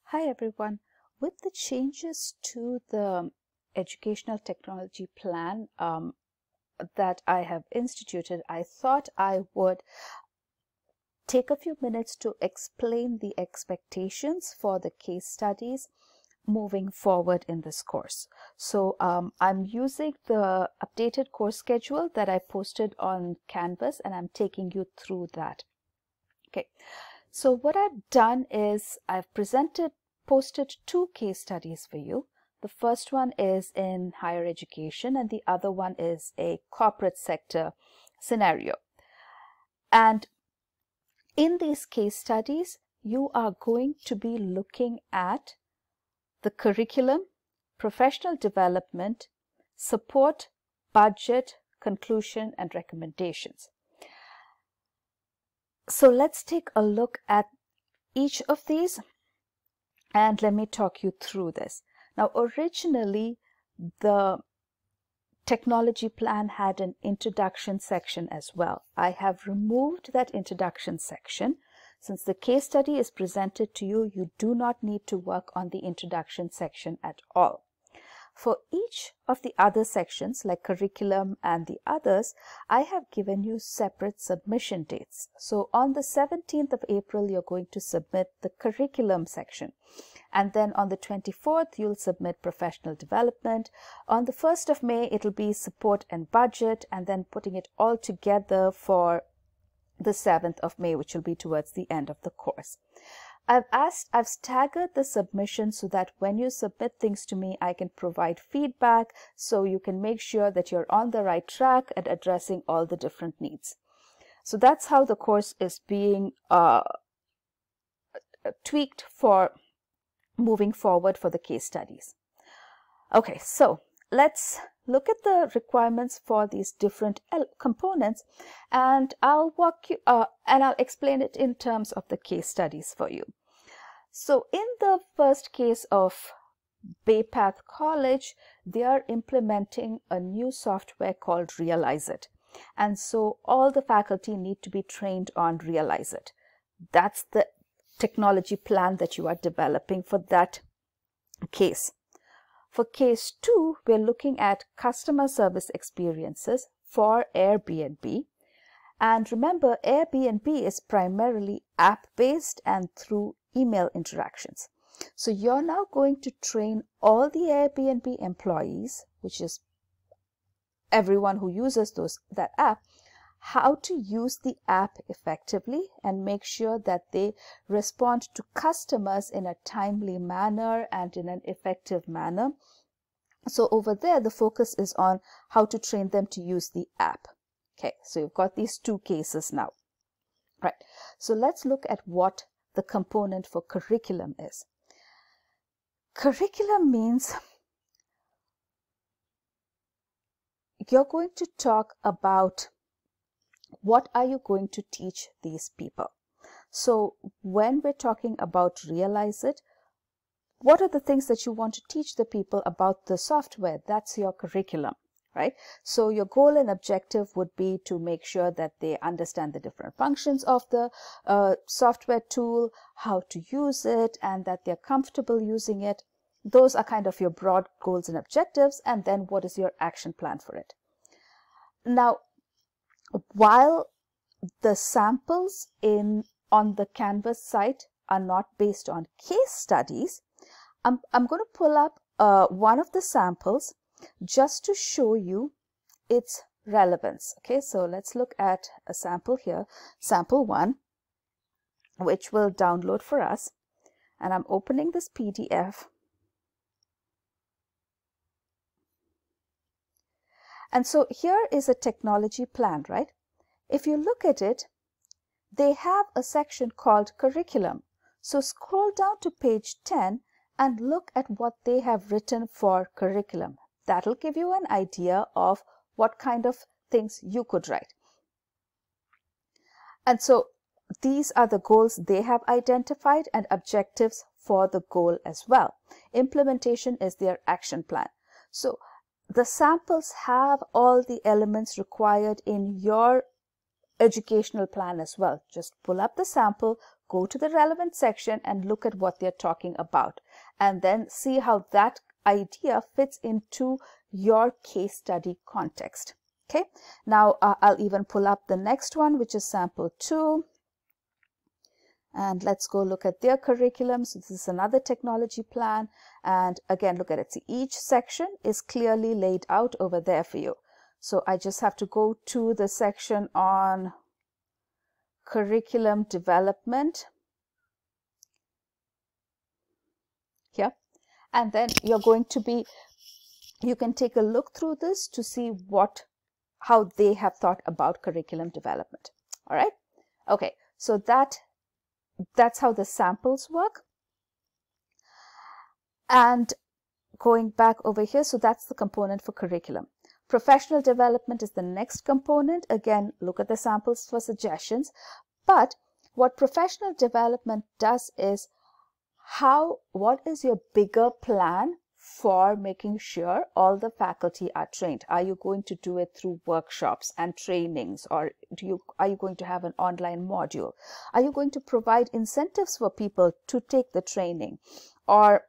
Hi everyone. With the changes to the educational technology plan that I have instituted, I thought I would take a few minutes to explain the expectations for the case studies moving forward in this course. So I'm using the updated course schedule that I posted on Canvas, and I'm taking you through that. Okay. So what I've done is I've posted two case studies for you. The first one is in higher education and the other one is a corporate sector scenario. And in these case studies, you are going to be looking at the curriculum, professional development, support, budget, conclusion, and recommendations. So let's take a look at each of these and let me talk you through this. Now, originally, the technology plan had an introduction section as well. I have removed that introduction section. Since the case study is presented to you, you do not need to work on the introduction section at all. For each of the other sections like curriculum and the others, I have given you separate submission dates. So on the 17th of April, you're going to submit the curriculum section. And then on the 24th, you'll submit professional development. On the 1st of May, it'll be support and budget, and then putting it all together for the 7th of May, which will be towards the end of the course. I've staggered the submission so that when you submit things to me, I can provide feedback so you can make sure that you're on the right track and addressing all the different needs. So that's how the course is being tweaked for moving forward for the case studies. Okay, so let's look at the requirements for these different components, and I'll walk you and I'll explain it in terms of the case studies for you. So in the first case of Bay Path College, they are implementing a new software called Realize-It. And so all the faculty need to be trained on Realize-It. That's the technology plan that you are developing for that case. For case 2, we're looking at customer service experiences for Airbnb. And remember, Airbnb is primarily app-based and through email interactions. So you're now going to train all the Airbnb employees, which is everyone who uses that app, how to use the app effectively and make sure that they respond to customers in a timely manner and in an effective manner. So over there, the focus is on how to train them to use the app. Okay, so you've got these two cases now. Right, so let's look at what the component for curriculum is. Curriculum means you're going to talk about what are you going to teach these people. So when we're talking about Realize-It, what are the things that you want to teach the people about the software? That's your curriculum, right? So your goal and objective would be to make sure that they understand the different functions of the software tool, how to use it, and that they're comfortable using it. Those are kind of your broad goals and objectives. And then what is your action plan for it? Now, while the samples on the Canvas site are not based on case studies, I'm going to pull up one of the samples just to show you its relevance. Okay, so let's look at a sample here, sample 1, which will download for us. And I'm opening this PDF. And so here is a technology plan, right? If you look at it, they have a section called curriculum. So scroll down to page 10 and look at what they have written for curriculum. That'll give you an idea of what kind of things you could write. And so these are the goals they have identified and objectives for the goal as well. Implementation is their action plan. So the samples have all the elements required in your educational plan as well. Just pull up the sample, go to the relevant section and look at what they're talking about, and then see how that idea fits into your case study context. Okay, now I'll even pull up the next one, which is sample 2. And let's go look at their curriculum. So this is another technology plan. And again, look at it. See, each section is clearly laid out over there for you. So I just have to go to the section on curriculum development here. And then you're going to be, you can take a look through this to see how they have thought about curriculum development. All right. Okay. So that's how the samples work. And going back over here, so that's the component for curriculum. Professional development is the next component. Again, look at the samples for suggestions. But what professional development does is what is your bigger plan for making sure all the faculty are trained? Are you going to do it through workshops and trainings, or are you going to have an online module? Are you going to provide incentives for people to take the training? Or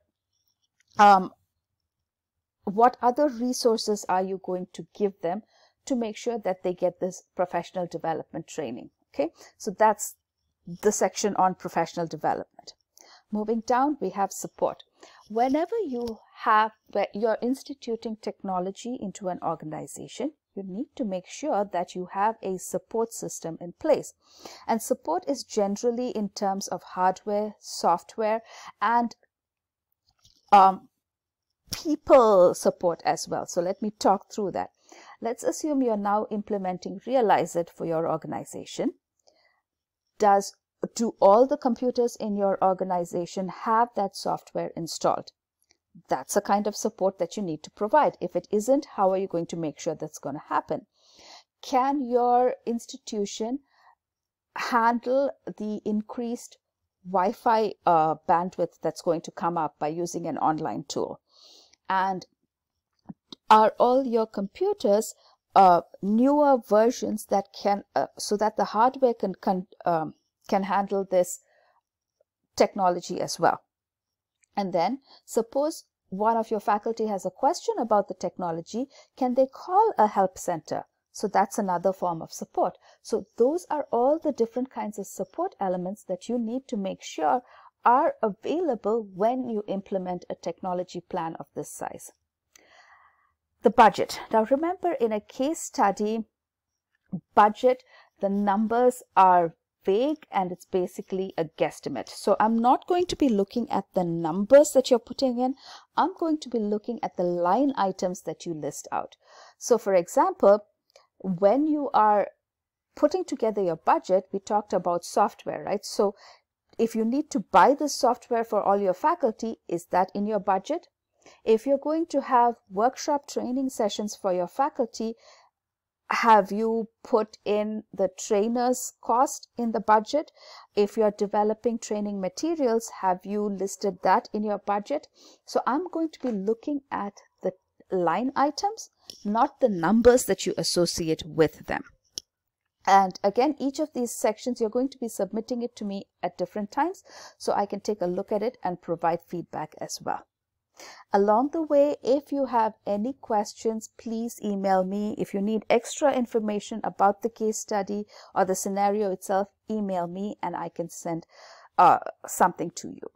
what other resources are you going to give them to make sure that they get this professional development training? Okay, so that's the section on professional development. Moving down, we have support. Whenever you're instituting technology into an organization, you need to make sure that you have a support system in place. And support is generally in terms of hardware, software, and people support as well. So let me talk through that. Let's assume you're now implementing Realize It for your organization. Do all the computers in your organization have that software installed? That's a kind of support that you need to provide. If it isn't, how are you going to make sure that's going to happen? Can your institution handle the increased Wi-Fi bandwidth that's going to come up by using an online tool? And are all your computers newer versions that can, so that the hardware can handle this technology as well? And then suppose one of your faculty has a question about the technology, can they call a help center? So that's another form of support. So those are all the different kinds of support elements that you need to make sure are available when you implement a technology plan of this size. The budget. Now remember, in a case study budget, the numbers are vague and it's basically a guesstimate. So I'm not going to be looking at the numbers that you're putting in. I'm going to be looking at the line items that you list out. So for example, when you are putting together your budget, we talked about software, right? So if you need to buy this software for all your faculty, is that in your budget? If you're going to have workshop training sessions for your faculty, have you put in the trainer's cost in the budget? If you're developing training materials, have you listed that in your budget? So I'm going to be looking at the line items, not the numbers that you associate with them. And again, each of these sections, you're going to be submitting it to me at different times, so I can take a look at it and provide feedback as well. Along the way, if you have any questions, please email me. If you need extra information about the case study or the scenario itself, email me and I can send something to you.